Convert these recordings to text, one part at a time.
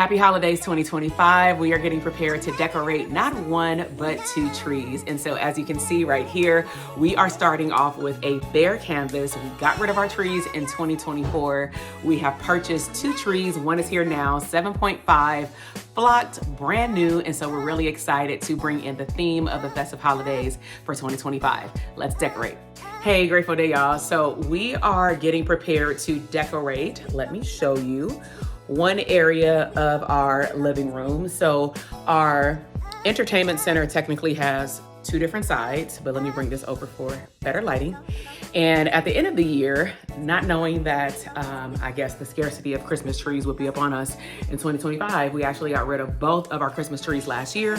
Happy Holidays 2025. We are getting prepared to decorate not one, but 2 trees. And so as you can see right here, we are starting off with a bare canvas. We got rid of our trees in 2024. We have purchased 2 trees. One is here now, 7.5, flocked, brand new. And so we're really excited to bring in the theme of the festive holidays for 2025. Let's decorate. Hey, grateful day, y'all. So we are getting prepared to decorate. Let me show you one area of our living room. So our entertainment center technically has 2 different sides, but let me bring this over for better lighting. And at the end of the year, not knowing that I guess the scarcity of Christmas trees would be upon us in 2025, we actually got rid of both of our Christmas trees last year.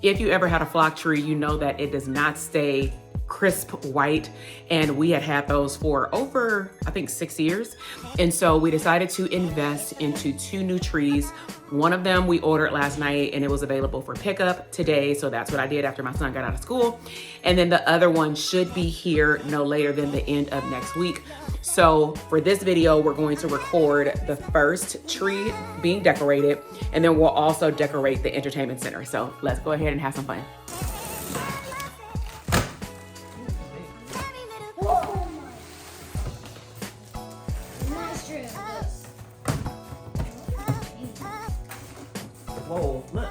If you ever had a flock tree, you know that it does not stay crisp white, and we had those for over, I think, 6 years. And so we decided to invest into 2 new trees. One of them we ordered last night and it was available for pickup today. So that's what I did after my son got out of school. And then the other one should be here no later than the end of next week. So for this video, we're going to record the first tree being decorated, and then we'll also decorate the entertainment center. So let's go ahead and have some fun. Whoa, look.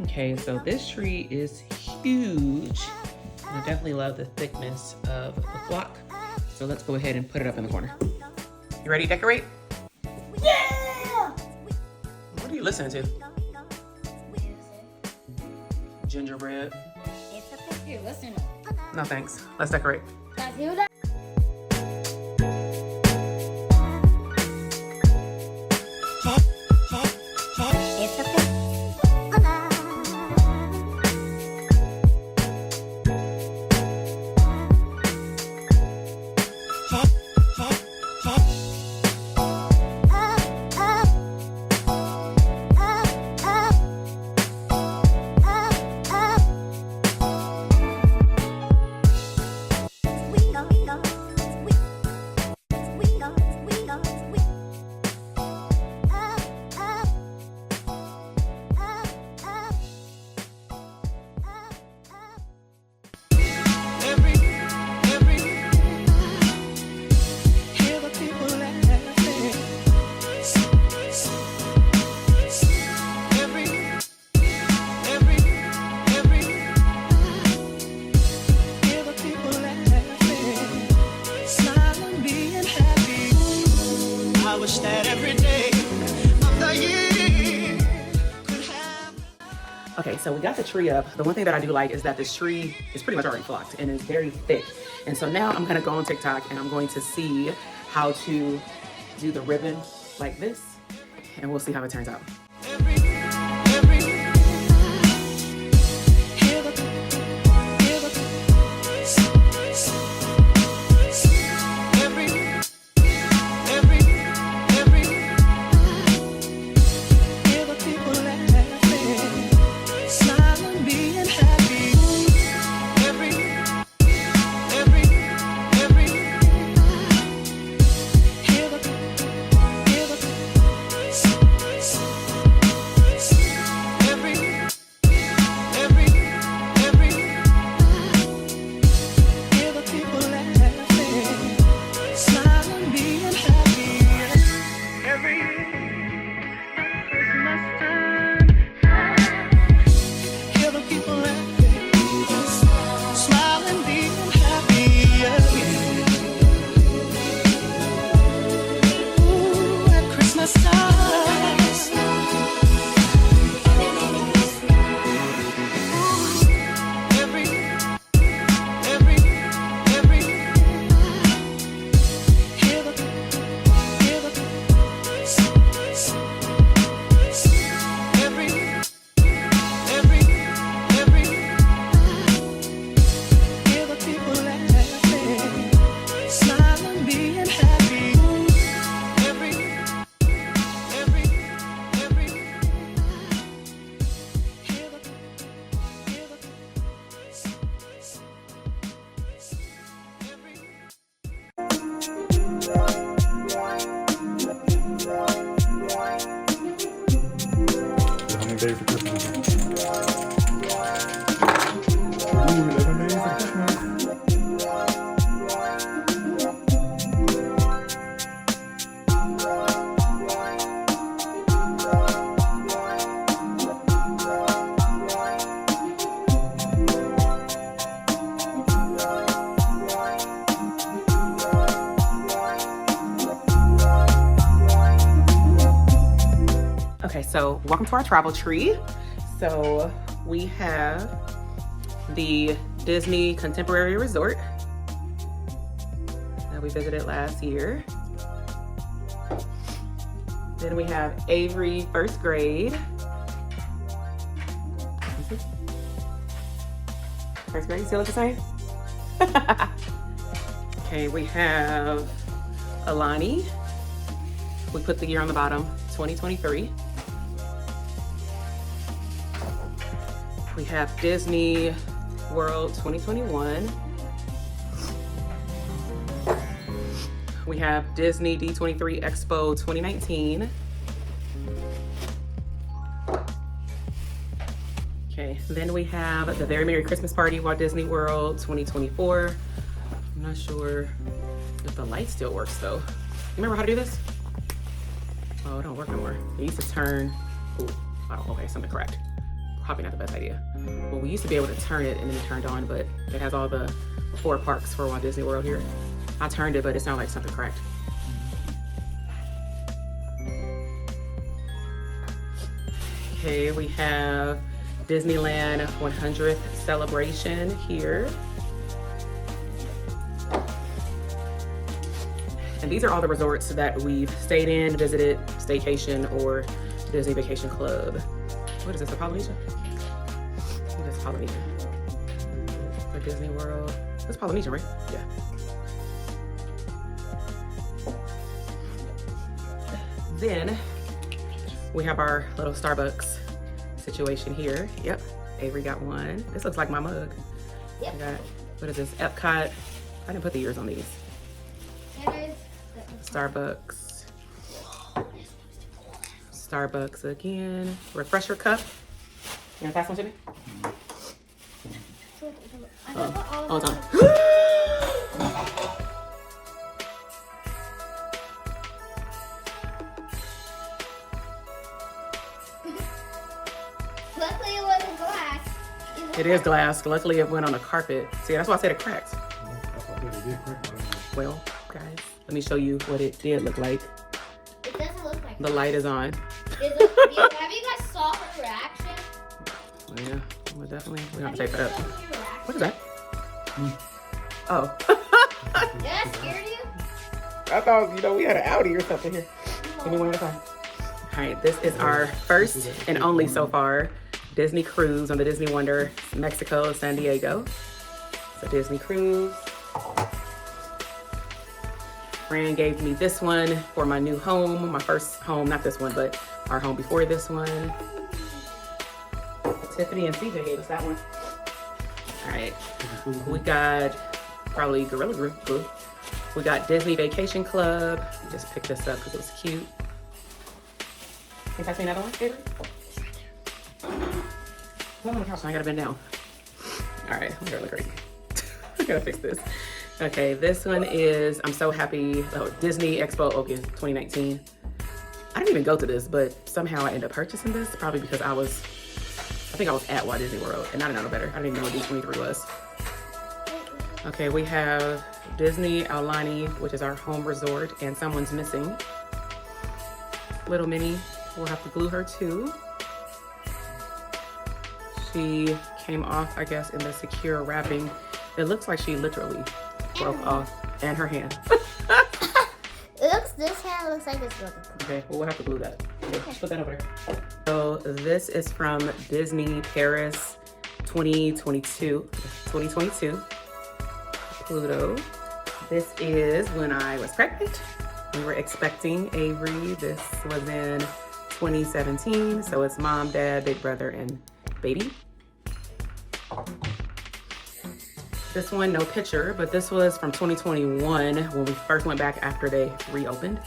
Okay, so this tree is huge. I definitely love the thickness of the flock. So let's go ahead and put it up in the corner. You ready to decorate? Yeah! What are you listening to? Gingerbread. Here, listen. No thanks. Let's decorate. Let's do that. Okay, so we got the tree up. The one thing that I do like is that this tree is pretty much already flocked and is very thick. And so now I'm gonna go on TikTok and I'm going to see how to do the ribbon like this, and we'll see how it turns out. days of Christmas. Ooh, 11 days of Christmas. Okay, so welcome to our travel tree. So we have the Disney Contemporary Resort that we visited last year. Then we have Avery first grade. First grade, still look the same? Okay, we have Alani. We put the year on the bottom, 2023. We have Disney World 2021. We have Disney D23 Expo 2019. Okay, then we have the Very Merry Christmas Party Walt Disney World 2024. I'm not sure if the light still works though. You remember how to do this? Oh, it don't work no more. It used to turn, ooh, oh, okay, something cracked. Probably not the best idea. Well, we used to be able to turn it and then it turned on, but it has all the 4 parks for Walt Disney World here. I turned it, but it sounded like something cracked. Okay, we have Disneyland 100th celebration here. And these are all the resorts that we've stayed in, visited, staycation, or Disney Vacation Club. What is this, the Polynesian? I think that's Polynesian. For Disney World. That's Polynesian, right? Yeah. Then we have our little Starbucks situation here. Yep, Avery got one. This looks like my mug. Yep. We got, what is this, Epcot. I didn't put the years on these. Starbucks. Starbucks again. Refresher cup. You want to pass one to me? Oh, it's on. Luckily it wasn't glass. It is glass. Luckily it went on a carpet. See, that's why I said it cracked. I thought that it did crack. Well, guys, let me show you what it did look like. It doesn't look like The light is on. Have you guys saw her reaction? Yeah, well, definitely. We have to take that up. What is that? that? Oh. Did that scare you? I thought, you know, we had an Audi or something here. Give me one at a time. All right, this is our first and only so far Disney cruise on the Disney Wonder Mexico, San Diego. So Disney cruise. Fran gave me this one for my new home, my first home, not this one, but our home before this one. Tiffany and CJ gave us that one. All right, we got probably Gorilla Glue. We got Disney Vacation Club. We just picked this up because it was cute. Can you pass me another one, Avery? Oh my gosh, I gotta bend down. All right, I'm gonna look crazy. I gotta fix this. Okay, this one is, I'm so happy, Disney Expo 2019. I didn't even go to this, but somehow I ended up purchasing this, probably because I think I was at Walt Disney World, and I didn't know no better. I didn't even know what D23 was. Okay, we have Disney Aulani, which is our home resort, and someone's missing. Little Minnie, we'll have to glue her too. She came off, I guess, in the secure wrapping. It looks like she literally broke off, and her hand. This hand looks like it's broken. Okay, well, we'll have to glue that. Okay, put that over there. So this is from Disney Paris 2022. Pluto. This is when I was pregnant. We were expecting Avery. This was in 2017. So it's mom, dad, big brother, and baby. This one, no picture, but this was from 2021 when we first went back after they reopened.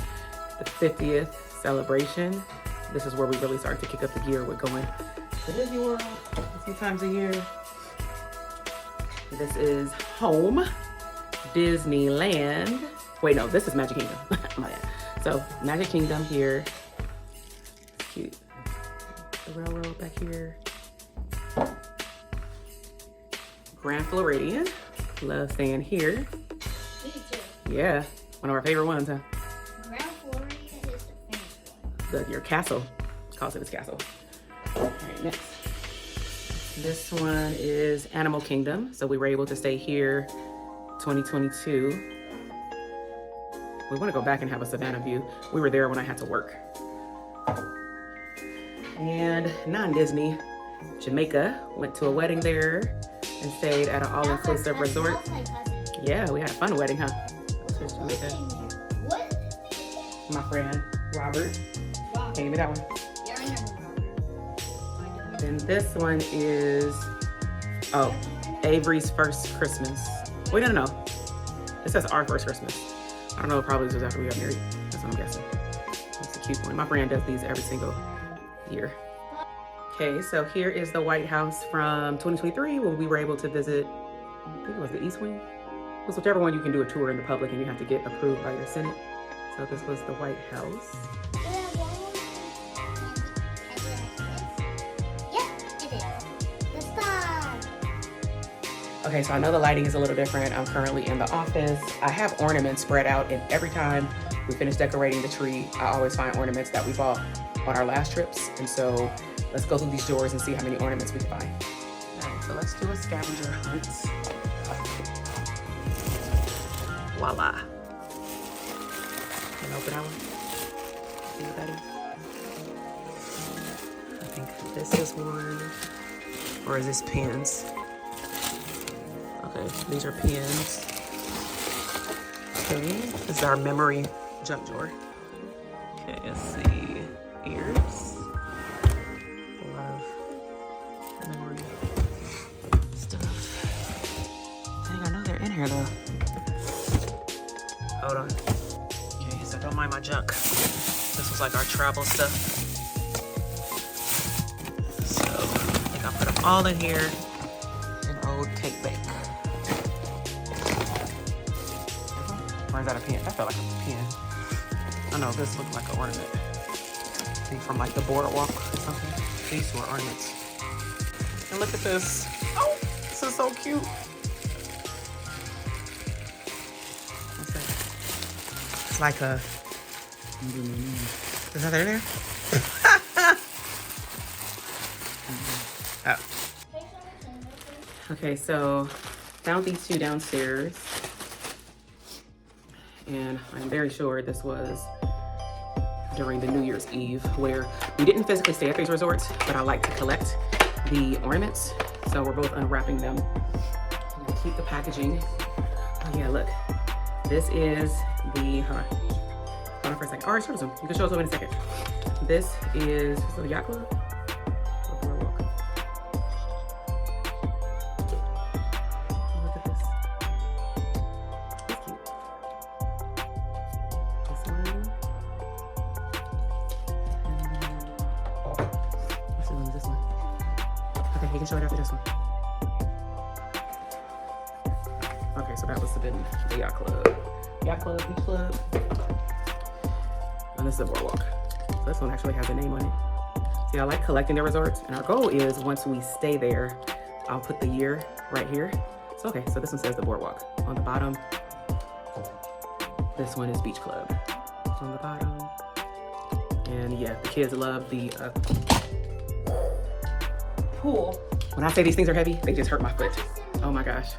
The 50th celebration. this is where we really start to kick up the gear with going to Disney World a few times a year. This is home, Disneyland. Wait, no, this is Magic Kingdom. My bad. So Magic Kingdom here. Cute. The railroad back here. Grand Floridian. Love staying here. Me too. Yeah, one of our favorite ones, huh? Grand Floridian is the famous one. Your castle. Calls it its castle. All right, next. This one is Animal Kingdom. So we were able to stay here 2022. We want to go back and have a Savannah view. We were there when I had to work. And non-Disney, Jamaica. Went to a wedding there and stayed at an all-inclusive resort. That was my cousin. Yeah, we had a fun wedding, huh? What's Jamaica. in here? What is this thing again? My friend, Robert. Wow. Can you give me that one? Yeah, I remember. Then this one is, oh, Avery's First Christmas. Wait, no. It says Our First Christmas. I don't know, probably this was after we got married. That's what I'm guessing. That's a cute one. My friend does these every single year. Okay, so here is the White House from 2023 when we were able to visit, I think it was the East Wing. It was whichever one you can do a tour in the public and you have to get approved by your Senate. So this was the White House. Okay, so I know the lighting is a little different. I'm currently in the office. I have ornaments spread out, and every time we finish decorating the tree, I always find ornaments that we bought on our last trips. And so let's go through these drawers and see how many ornaments we can find. All right, so let's do a scavenger hunt. Voila. Can I open that one? See what that is? I think this is one, or is this pins? Okay, these are pins. Okay, this is our memory junk drawer. Okay, let's see. Ears. A lot of memory stuff. Dang, I know they're in here though. Hold on. Okay, so don't mind my junk. This was like our travel stuff. So I think I put them all in here. An old cake bake. Or is that a pin? That felt like a pin. I know this looked like an ornament. I think from like the boardwalk or something. These were ornaments. And look at this. Oh, this is so cute. What's that? It's like a. Is that in there? Oh. Okay, so found these two downstairs. And I'm very sure this was during the New Year's Eve where we didn't physically stay at these resorts, but I like to collect the ornaments. So we're both unwrapping them. I'm gonna keep the packaging. Oh yeah, look. This is the, hold on for a second. All right, show them. You can show them in a second. This is the yacht club. Look at this. That's cute. This one. Let's see this one. Okay, you can show it after this one. Okay, so that was the yacht club. Yacht club, beach club. And this is the boardwalk. So this one actually has a name on it. See, I like collecting the resorts, and our goal is once we stay there, I'll put the year right here. So okay, so this one says the boardwalk on the bottom. This one is beach club on the bottom. And yeah, the kids love the pool. When I say these things are heavy, they just hurt my foot. Oh my gosh.